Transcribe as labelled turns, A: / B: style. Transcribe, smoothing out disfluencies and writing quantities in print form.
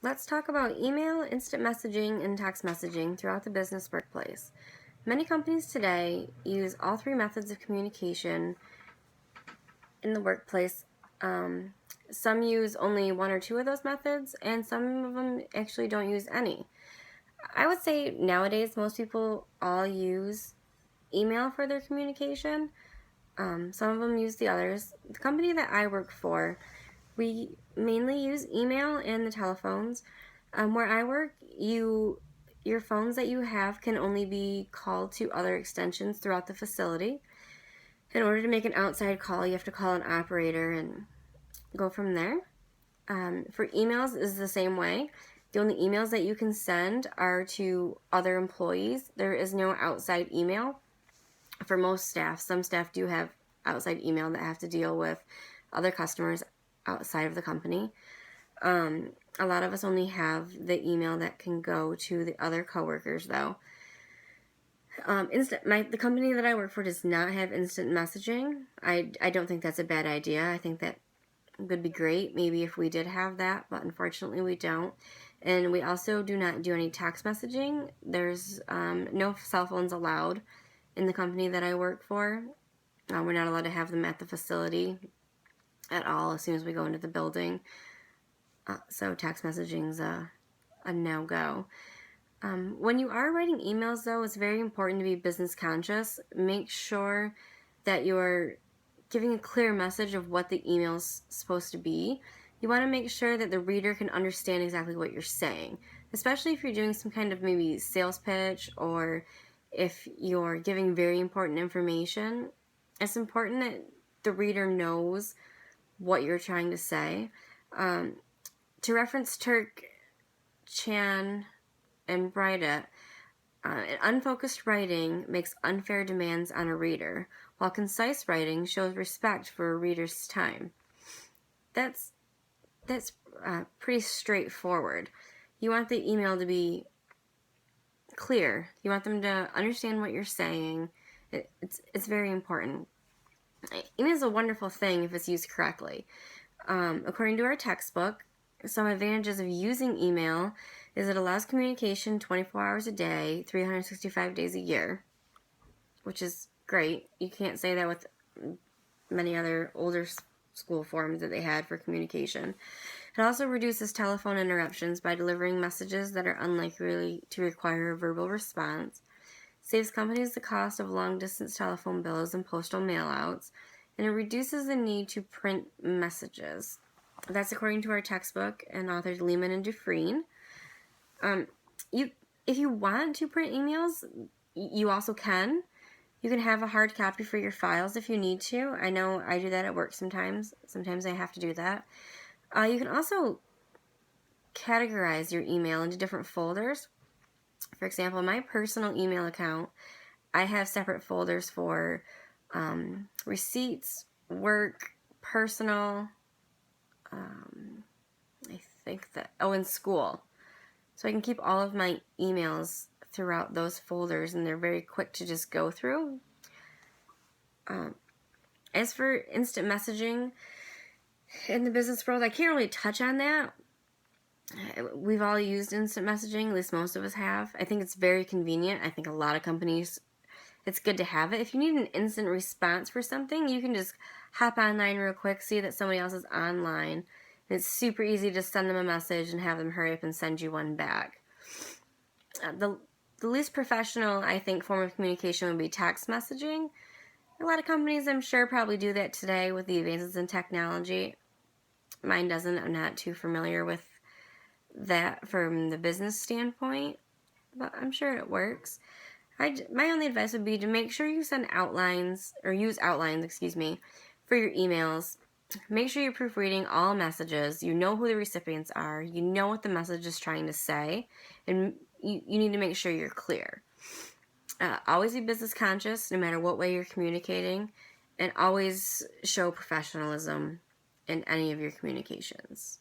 A: Let's talk about email, instant messaging, and text messaging throughout the business workplace. Many companies today use all three methods of communication in the workplace. Um, some use only one or two of those methods, and some of them actually don't use any. I would say nowadays most people all use email for their communication. Some of them use the others. The company that I work for, we mainly use email and the telephones. Where I work, your phones that you have can only be called to other extensions throughout the facility. In order to make an outside call, you have to call an operator and go from there. For emails is the same way. The only emails that you can send are to other employees. There is no outside email for most staff. Some staff do have outside email that have to deal with other customers outside of the company. A lot of us only have the email that can go to the other coworkers, though. The company that I work for does not have instant messaging. I don't think that's a bad idea. I think that would be great, maybe if we did have that, but unfortunately we don't. And we also do not do any text messaging. There's no cell phones allowed in the company that I work for. We're not allowed to have them at the facility at all as soon as we go into the building. So text messaging's a no-go. When you are writing emails, though, it's very important to be business conscious. Make sure that you're giving a clear message of what the email's supposed to be. You want to make sure that the reader can understand exactly what you're saying, especially if you're doing some kind of maybe sales pitch or if you're giving very important information. It's important that the reader knows what you're trying to say. To reference Turk, Chan, and Bryda, unfocused writing makes unfair demands on a reader, while concise writing shows respect for a reader's time. That's pretty straightforward. You want the email to be clear. You want them to understand what you're saying. It's very important. Email is a wonderful thing if it's used correctly. According to our textbook, some advantages of using email is it allows communication 24 hours a day, 365 days a year, which is great. You can't say that with many other older school forms that they had for communication. It also reduces telephone interruptions by delivering messages that are unlikely to require a verbal response, saves companies the cost of long-distance telephone bills and postal mailouts, and it reduces the need to print messages. That's according to our textbook and authors Lehman and Dufresne. If you want to print emails, you also can. You can have a hard copy for your files if you need to. I know I do that at work sometimes. Sometimes I have to do that. You can also categorize your email into different folders. For example, my personal email account, I have separate folders for receipts, work, personal, I think that, and school. So I can keep all of my emails throughout those folders, and they're very quick to just go through. As for instant messaging in the business world, I can't really touch on that. We've all used instant messaging, at least most of us have. I think it's very convenient. I think a lot of companies, it's good to have it. If you need an instant response for something, you can just hop online real quick, see that somebody else is online. And it's super easy to send them a message and have them hurry up and send you one back. The least professional, I think, form of communication would be text messaging. A lot of companies, I'm sure, probably do that today with the advances in technology. Mine doesn't. I'm not too familiar with that from the business standpoint, but I'm sure it works. My only advice would be to make sure you send outlines, or use outlines, for your emails. Make sure you're proofreading all messages. You know who the recipients are. You know what the message is trying to say. And you need to make sure you're clear. Always be business conscious, no matter what way you're communicating. And always show professionalism in any of your communications.